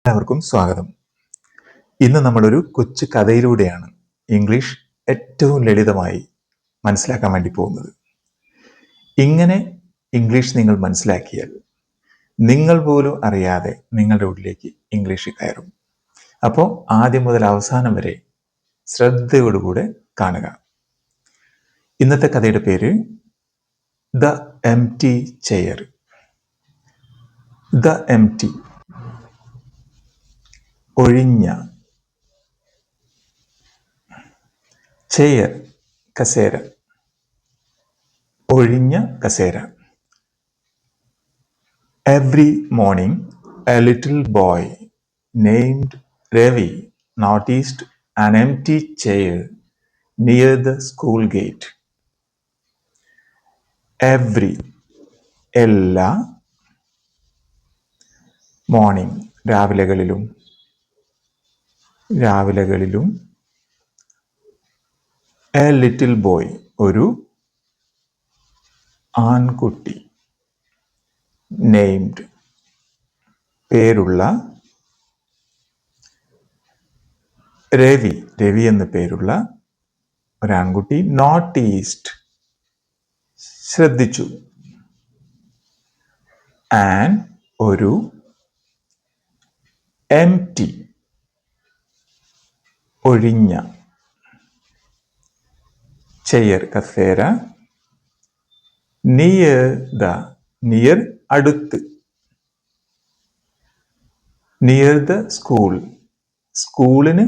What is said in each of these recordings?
എല്ലാവർക്കും സ്വാഗതം. ഇന്ന് നമ്മളൊരു കൊച്ചു കഥയിലൂടെയാണ് ഇംഗ്ലീഷ് ഏറ്റവും ലളിതമായി മനസ്സിലാക്കാൻ വേണ്ടി പോകുന്നത്. ഇങ്ങനെ ഇംഗ്ലീഷ് നിങ്ങൾ മനസ്സിലാക്കിയാൽ നിങ്ങൾ പോലും അറിയാതെ നിങ്ങളുടെ ഉള്ളിലേക്ക് ഇംഗ്ലീഷ് കയറും. അപ്പോൾ ആദ്യം മുതൽ അവസാനം വരെ ശ്രദ്ധയോടുകൂടെ കാണുക. ഇന്നത്തെ കഥയുടെ പേര് the empty chair. The empty, ഒഴിഞ്ഞ, ചെയർ, കസേര, ഒഴിഞ്ഞ കസേര. Every morning, a little boy named Ravi noticed an empty chair near the school gate. Every, എല്ലാ, മോർണിംഗ്, രാവിലകളിലും a little boy, ഒരു ആൺകുട്ടി, named, പേരുള്ള, രവി എന്ന പേരുള്ള ഒരാൺകുട്ടി നോട്ടീസ്ഡ്, ശ്രദ്ധിച്ചു, ആൻഡ്, ഒരു, എംപ്റ്റി, ഒഴിഞ്ഞ, ചെയർ, കസേര, നിയർ, അടുത്ത്, നിയർ ദ സ്കൂൾ, സ്കൂളിന്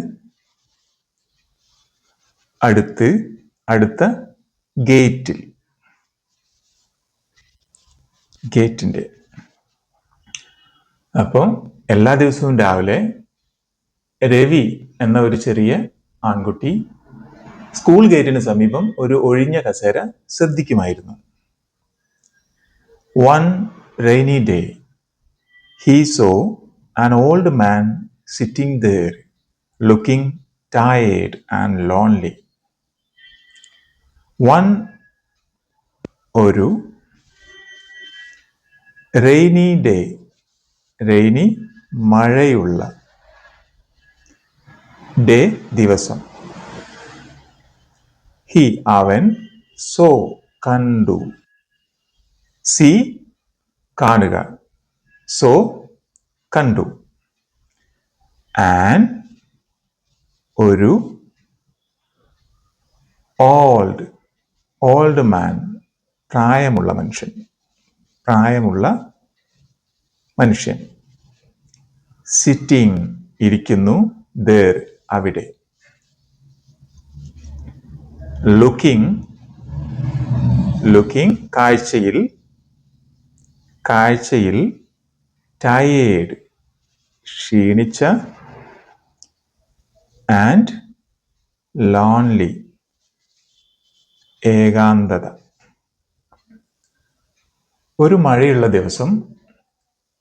അടുത്ത ഗേറ്റിന്റെ. അപ്പം എല്ലാ ദിവസവും രാവിലെ രവി എന്ന ഒരു ചെറിയ ആൺകുട്ടി സ്കൂൾ ഗേറ്റിന് സമീപം ഒരു ഒഴിഞ്ഞ കസേര ശ്രദ്ധിക്കുമായിരുന്നു. One rainy day, he saw an old man sitting there, looking tired and lonely. ഒരു rainy day, മഴയുള്ള, day, ദിവസം. അവൻ saw, കണ്ടു, see, കാണുക, saw, കണ്ടു, and, ഒരു old man, പ്രായമുള്ള മനുഷ്യൻ, sitting, ഇരിക്കുന്നു, there, അവിടെ, looking, കാഴ്ചയിൽ, tired, ക്ഷീണിച്ച, and lonely, ഏകാന്തത. ഒരു മഴയുള്ള ദിവസം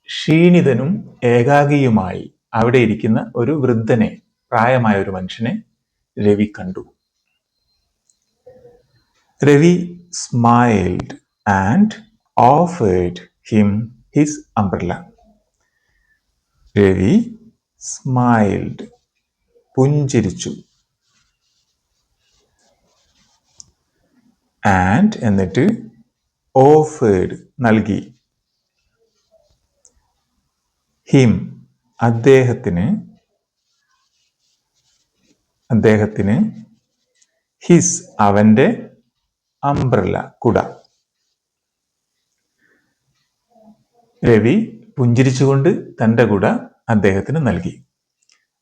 ക്ഷീണിതനും ഏകാകിയുമായി അവിടെ ഇരിക്കുന്ന ഒരു വൃദ്ധനെ, പ്രായമായ ഒരു മനുഷ്യനെ രവി കണ്ടു. Ravi smiled and offered him his umbrella. Ravi smiled, പുഞ്ചിരിച്ചു, and, എന്നിട്ട്, offered, നൽകി, him, അദ്ദേഹത്തിന്, his, അവന്റെ, umbrella, കുട. രവി പുഞ്ചിരിച്ചുകൊണ്ട് തന്റെ കുട അദ്ദേഹത്തിന് നൽകി.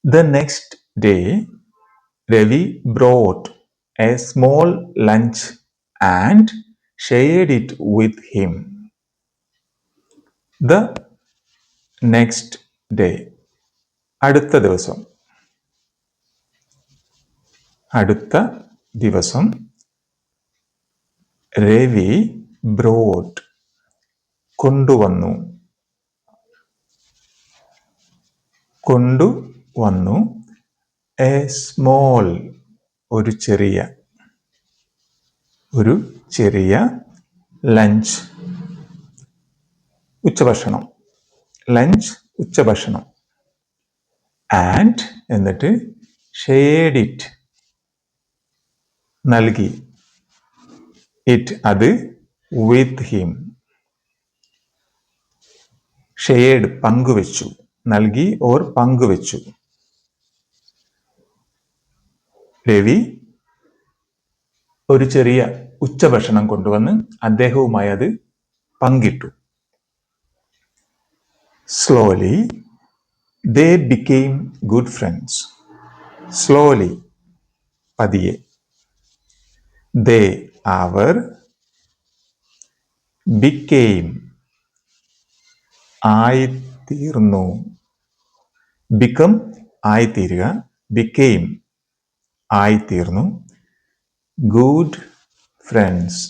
The next day, Ravi brought a small lunch and shared it with him. The next day, അടുത്ത ദിവസം, രവി brought, കൊണ്ടുവന്നു, a small, ഒരു ചെറിയ ലഞ്ച്, ഉച്ചഭക്ഷണം, ആൻഡ് എന്നിട്ട് ഷെയർഡ് ഇറ്റ് നൽകി, ഇറ്റ് അത് വിത്ത് ഹിം, ഷെയർഡ് പങ്കുവെച്ചു, നൽകി ഓർ പങ്കുവെച്ചു. രവി ഒരു ചെറിയ ഉച്ചഭക്ഷണം കൊണ്ടുവന്ന് അദ്ദേഹവുമായി അത് പങ്കിട്ടു. Slowly they became good friends. Slowly പതിയെ. ദേ അവർ, ബിക്കെയിം ആയിത്തീർന്നു, ബിക്കം ആയിത്തീരുക, ബിക്കെയിം ആയിത്തീർന്നു, ഗുഡ് ഫ്രണ്ട്സ്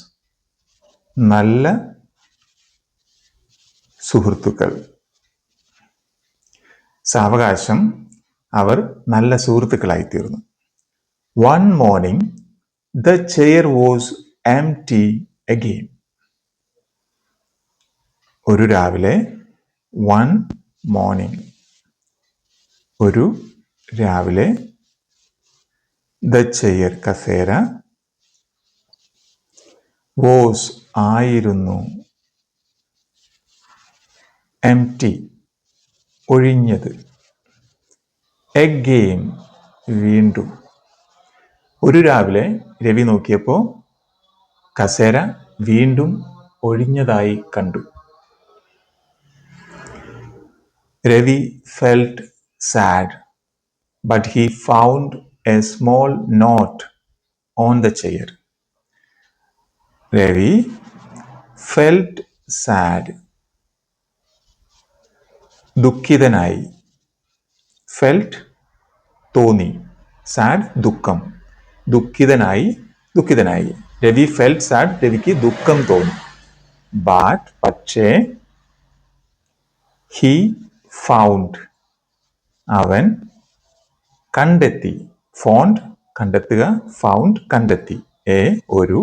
നല്ല സുഹൃത്തുക്കൾ. സാവകാശം അവർ നല്ല സുഹൃത്തുക്കളായിത്തീർന്നു. One morning the chair was empty again. ഒരു രാവിലെ, വൺ മോർണിംഗ് ഒരു രാവിലെ, ദ ചെയർ കസേര, വാസ് ആയിരുന്നു, എംപ്റ്റി ഒഴിഞ്ഞത്, അഗെയിൻ വീണ്ടും. ഒരു രാവിലെ രവി നോക്കിയപ്പോൾ കസേര വീണ്ടും ഒഴിഞ്ഞതായി കണ്ടു. Ravi felt sad, but he found a small note on the chair. Ravi felt sad, ദുഃഖിതനായി, felt തോന്നി, sad ദുഃഖം, ദുഃഖിതനായി. രവി felt sad, രവിക്ക് ദുഃഖം തോന്നി. But പക്ഷേ he found അവൻ കണ്ടെത്തി, ഫോണ്ട് കണ്ടെത്തുക, ഫൗണ്ട് കണ്ടെത്തി, ഒരു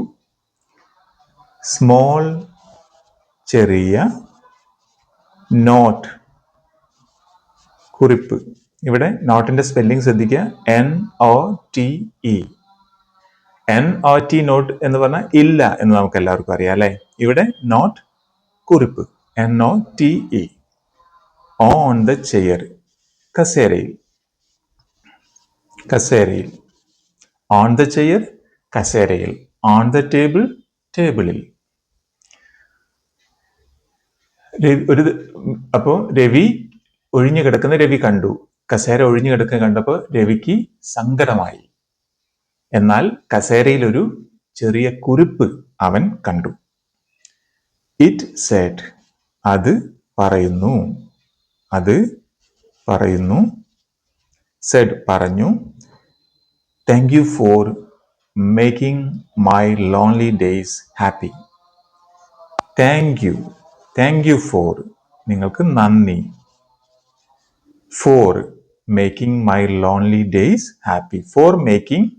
സ്മോൾ ചെറിയ, നോട്ട് കുറിപ്പ്. ഇവിടെ നോട്ടിന്റെ സ്പെല്ലിംഗ് ശ്രദ്ധിക്കുക, NOTE. NOT നോട്ട് എന്ന് പറഞ്ഞാൽ ഇല്ല എന്ന് നമുക്ക് എല്ലാവർക്കും അറിയാം അല്ലെ. ഇവിടെ നോട്ട് കുറിപ്പ്, NOTE. ഓൺ ദ ചെയർ കസേരയിൽ, ഓൺ ദ ചെയർ കസേരയിൽ, ഓൺ ദ ടേബിൾ ടേബിളിൽ. അപ്പോ രവി ഒഴിഞ്ഞു കിടക്കുന്ന രവി കണ്ടു, കസേര ഒഴിഞ്ഞു കിടക്കുന്ന കണ്ടപ്പോൾ രവിക്ക് സങ്കടമായി. എന്നാൽ കസേരയിൽ ഒരു ചെറിയ കുറിപ്പ് അവൻ കണ്ടു. ഇറ്റ് സെഡ് അത് പറയുന്നു, സെഡ് പറഞ്ഞു, thank you for making my lonely days happy. Thank you for നിങ്ങൾക്ക് നന്ദി, for making my lonely days happy. For making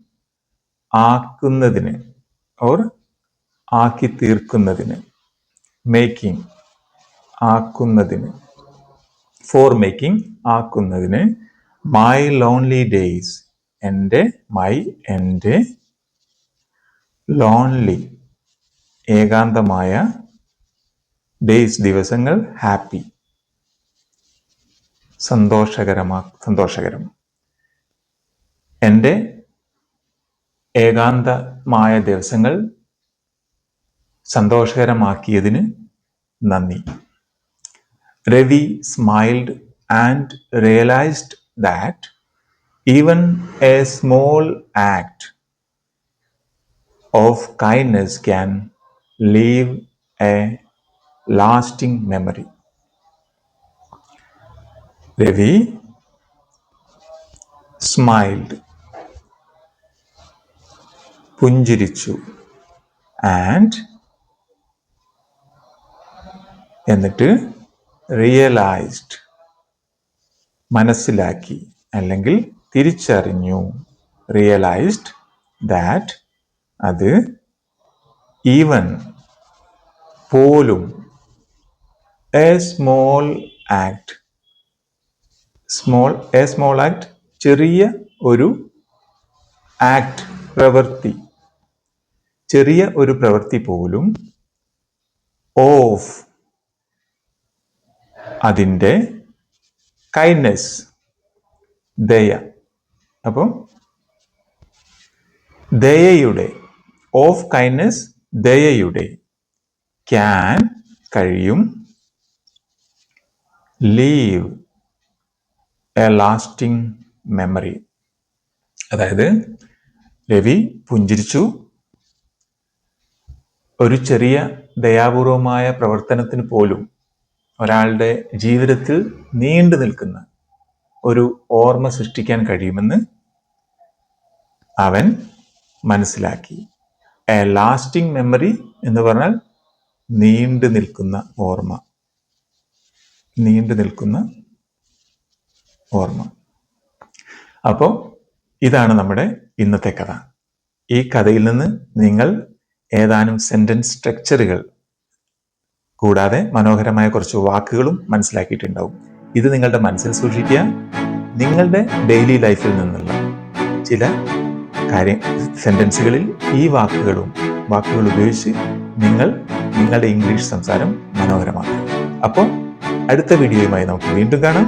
ആക്കുന്നതിന്, ഓർ ആക്കി തീർക്കുന്നതിന്, മേക്കിംഗ് ആക്കുന്നതിന്, ഫോർ മേക്കിംഗ് ആക്കുന്നതിന്, മൈ ലോൺലി ഡേയ്സ് എൻ്റെ ലോൺലി ഏകാന്തമായ, ഡേയ്സ് ദിവസങ്ങൾ, ഹാപ്പി സന്തോഷകരം. എൻ്റെ ഏകാന്തമായ ദിവസങ്ങൾ സന്തോഷകരമാക്കിയതിന് നന്ദി. Ravi smiled and realised that even a small act of kindness can leave a lasting memory. Ravi smiled പുഞ്ചിരിച്ചു, and എന്നിട്ട് realized മനസ്സിലാക്കി അല്ലെങ്കിൽ തിരിച്ചറിഞ്ഞു, റിയലൈസ്ഡ് ദാറ്റ് അത്, ഈവൻ പോലും, A small act A small act, ചെറിയ ഒരു ആക്ട്, പ്രവൃത്തി, ചെറിയ ഒരു പ്രവൃത്തി പോലും ഓഫ് അതിൻ്റെ കൈൻഡ്നെസ്, ദയ. അപ്പം ദയയുടെ, ഓഫ് കൈൻഡ്നെസ്, ദയയുടെ, ക്യാൻ കഴിയും, ലീവ് എ ലാസ്റ്റിംഗ് മെമ്മറി. അതായത് രവി പുഞ്ചിരിച്ചു. ഒരു ചെറിയ ദയാപൂർവമായ പ്രവർത്തനത്തിന് പോലും ഒരാളുടെ ജീവിതത്തിൽ നീണ്ടു നിൽക്കുന്ന ഒരു ഓർമ്മ സൃഷ്ടിക്കാൻ കഴിയുമെന്ന് അവൻ മനസ്സിലാക്കി. എ ലാസ്റ്റിംഗ് മെമ്മറി എന്ന് പറഞ്ഞാൽ നീണ്ടു നിൽക്കുന്ന ഓർമ്മ, നീണ്ടു നിൽക്കുന്ന ഓർമ്മ. അപ്പോൾ ഇതാണ് നമ്മുടെ ഇന്നത്തെ കഥ. ഈ കഥയിൽ നിന്ന് നിങ്ങൾ ഏതാനും സെന്റൻസ് സ്ട്രക്ചറുകൾ കൂടാതെ മനോഹരമായ കുറച്ച് വാക്കുകളും മനസ്സിലാക്കിയിട്ടുണ്ടാവും. ഇത് നിങ്ങളുടെ മനസ്സിൽ സൂക്ഷിക്കുക. നിങ്ങളുടെ ഡെയിലി ലൈഫിൽ നിന്നുള്ള ചില സെന്റൻസുകളിൽ ഈ വാക്കുകൾ ഉപയോഗിച്ച് നിങ്ങൾ നിങ്ങളുടെ ഇംഗ്ലീഷ് സംസാരം മനോഹരമാക്കുക. അപ്പോൾ അടുത്ത വീഡിയോയുമായി നമുക്ക് വീണ്ടും കാണാം.